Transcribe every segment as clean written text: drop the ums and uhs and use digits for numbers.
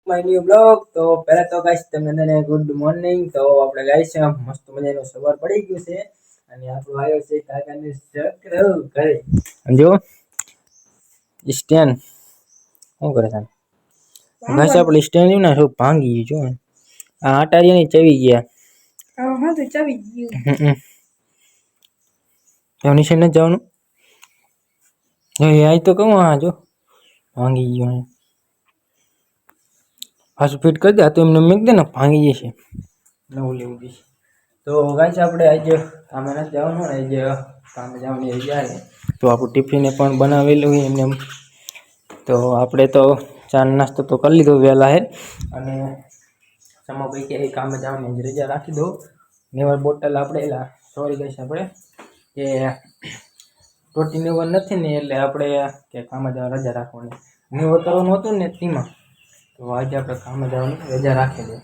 My new blog. તો પહેલા તો ગાઈસ તમને ગુડ મોર્નિંગ. તો આપણે ગાઈસ મસ્ત મજાનું સવાર પડી ગયું છે અને આપણો આવ્યો છે કાકાને ચક્ર ઘરે. જો સ્ટેન્ડ શું કરે છે ગાઈસ, આપણે સ્ટેન્ડ ને શું ભાંગી ગયું. જો આ આટારિયાની ચવી ગયા. હા તો ચવી ગયું. તો નિશાન ન જવાનું. આઈ તો કહું, આ જો ભાંગી ગયું. પાછું ફિટ કરી દે. આ તો એમને મેક દે ને ભાંગી જશે. નવું લેવું જશે. તો ગાઈસ આપણે આજે કામે નથી જવાનું ને, આજે કામે જવાની જાય તો આપણું ટિફિન પણ બનાવેલું હોય એમને. તો આપણે તો ચા નાસ્તો તો કરી લીધો વહેલા હે. અને સમાભાઈ કે કામે જવાની રજા રાખી દો. નેવર બોટલ આપણે સોરી ગાઈસ, આપણે કે પ્રોટીન એવું નથી ને, એટલે આપણે કે કામે જવા રજા રાખવાની. નેવર કરવાનું હતું ને તેમાં, તો આજે આપણે કામે જવાની રજા રાખી દો.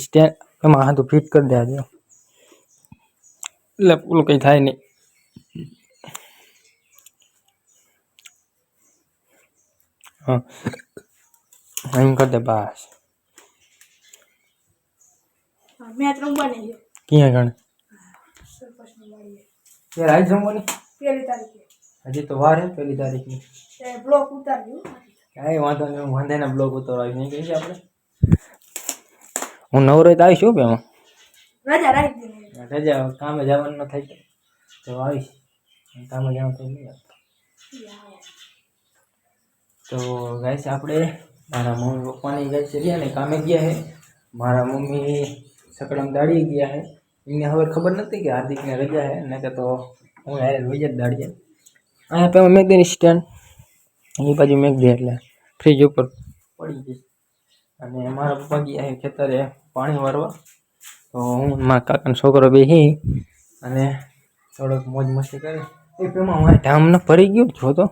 સ્ટેન્ડ એમાં હાથું ફિટ કરી દે આજે, એટલે પેલું કંઈ થાય નહીં. હા એમ કરી દે બસ. મેચ રમવાની છે ક્યાં ગણે યાર? આજ જમવાની 1 તારીખે. હજી તો વાર હે 1 તારીખની. બ્લોક ઉતાર્યું કાંઈ વાંધો નહીં. હું વાંધેના બ્લોક ઉતારવા નહીં કહી છે આપણે. હું નવરો તો આવીશ. શું કે રજા રાખી દે. રજા કામે જવાનું ન થાય તો આવીશ. કામે જવાનું તો નહીં. તો ગાઈસ આપણે મારા મમ્મી પપ્પાની ગાઈસ રહ્યા ને કામે ગયા હે. મારા મમ્મી સકડમ દાડી ગયા હે. એને હવે ખબર નથી કે હાર્દિકને રજા હે, ને કે તો હું યાર રોજ જ દાડીએ. અહીંયા પેલા મેક દે સ્ટેન્ડ, એ બાજુ મેક દે એટલે ફ્રીજ ઉપર પડી જઈશ. અને મારા પપ્પા ગયા હે ખેતરે પાણી વારવા. તો હું મારા કાકાનો છોકરો બેસી અને થોડોક મોજ મસ્તી કરે. એ પેમાં મારે ધામ ન ભરી ગયું જો તો.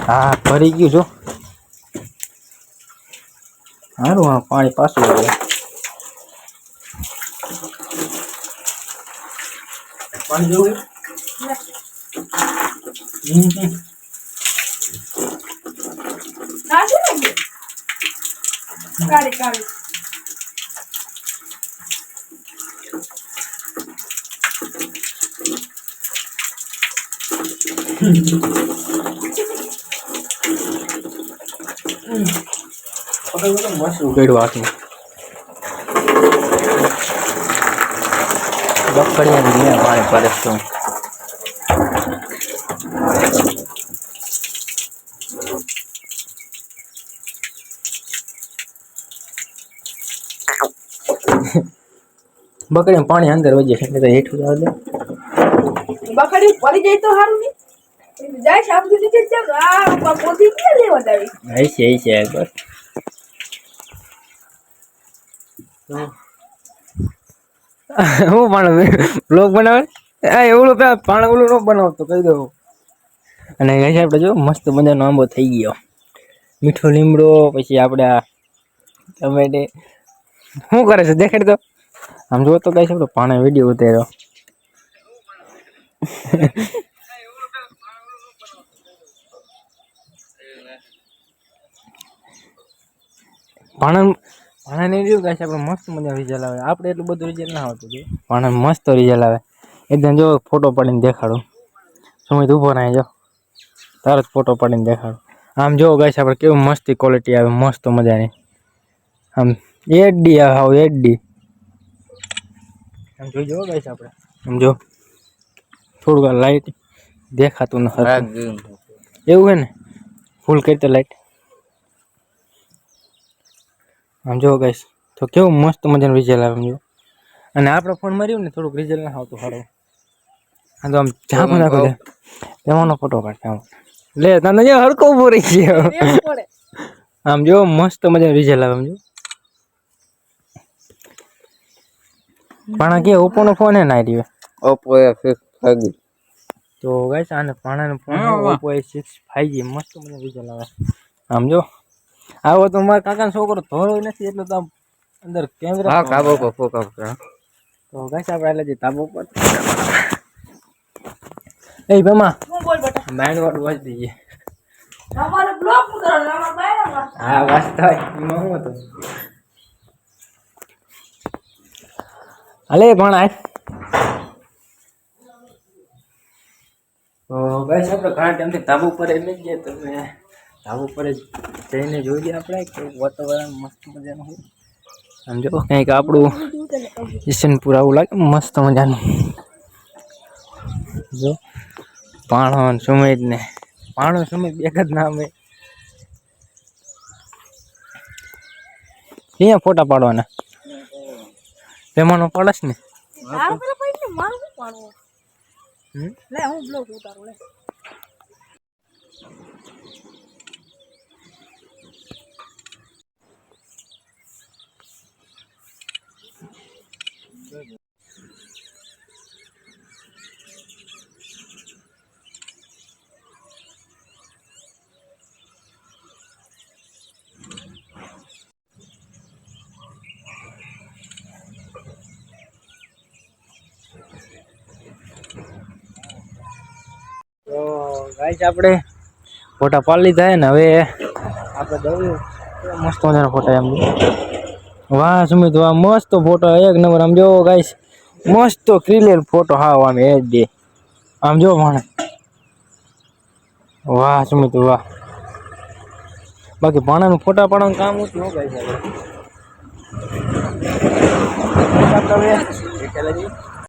હા ભરી ગયું જો. સારું, હા પાણી પાછું આવે. પાણી જોવું કાઢી કાઢી મસ્ત ઉકેડવા હાથમાં બકડિયા પાણી પરસ તો બકડી પાણી અંદર વજે એટલે તો હેઠું જવા દે. બકડી પડી જાય તો સારું નહીં જાય. સાબુ નીચે ચાલ. આ પોતી ક્યાં લેવા દાવી આઈ છે બસ. હું પણ બ્લોગ બનાવે આ એવડું પાણી ઓલું ન બનાવતો કહી દઉં. અને ગાઈસ આપણે જો મસ્ત મજાનો આંબો થઈ ગયો. મીઠો લીમડો, પછી આપણે આ ટમેટે શું કરે છે દેખાડ તો. આમ જો તો ગાઈસ આપણે પાણી વિડીયો ઉતાર્યો. ભાણા નહીં રહ્યું ગાઈસ, આપણે મસ્ત મજા રિઝલ્ટ આવે. આપણે એટલું બધું રિઝલ્ટ ના આવતું જો ભાણા મસ્ત રિઝલ્ટ આવે એકદમ. જો ફોટો પાડીને દેખાડું. સમય ઊભો રહે જો તરત ફોટો પાડીને દેખાડું. આમ જો ગાઈસ આપણે કેવું મસ્તી ક્વોલિટી આવે મસ્ત મજાની. આમ એચડી આવે એચડી. આમ જોઈ જો ગાઈસ આપણે આમ જો થોડુંક લાઈટ દેખાતું નથી એવું હે ને. ફૂલ કરી તો લાઈટ. આમ જો ગાઈસ તો કેવું મસ્ત મજાનું રિઝલ્ટ આવે જો. અને આપણો ફોન માર્યું ને થોડુંક રિઝલ્ટ ના આવતું સારું. આ તો આમ ઝાંખું નાખો દે એમાંનો ફોટો કાઢતા લે તને જો હરકો ઉભો રહી ગયો. આમ જો મસ્ત મજાનું રિઝલ્ટ આવે. આમ જો પાણા કે ઓપ્પો નો ફોન હે ના રહ્યો. ઓપ્પો A6 તો ગાઈસ આને પાણાનો ફોન ઓપ્પો A6 5G મસ્ત મજાનું રિઝલ્ટ આવે. આમ જો આવો તો મારા કાકાનો છોકરો ધોળો નથી એટલો તો અંદર કેમેરા હા કાબો કો ફોકસ કરે. તો ગાઈસ આપણે એટલે જે તાબો પર એ બમા હું બોલ બટા માઈન્ડ વાળું વાજ દઈએ. હા વાસ્તવ એમાં હું હતું અલે પણ આ તો ગાઈસ આપણે ઘણા ટાઈમથી ધાબુ પર એમ જ ગયા તમે ધાબુ પર જ જઈને જોઈએ આપણે કે વાતાવરણ મસ્ત મજાનું હોય આમ જો કંઈક આપણું ઈશનપુર આવું લાગે મસ્ત મજાનું જો પાણો સુમિત ને પાણો સુમિત એક જ નામ હે અહીંયા ફોટા પાડવાના તેમાંનો પડસ ને લે હું બ્લોગ ઉતારું લે તો ગાઈસ આપણે ફોટા પાડી લીધા હે ને હવે આપણે જઈએ મસ્ત મજાના ફોટા એમ વાહ સુમિત વાહ મસ્ત ફોટો એક નંબર આમ જો ગાઈસ મસ્ત ક્લિયર ફોટો હાવ આમ એ દે આમ જો મને વાહ સુમિત વાહ બાકી ભાણાનું ફોટા પાડવાનું કામ હતું ન ગાઈસ હવે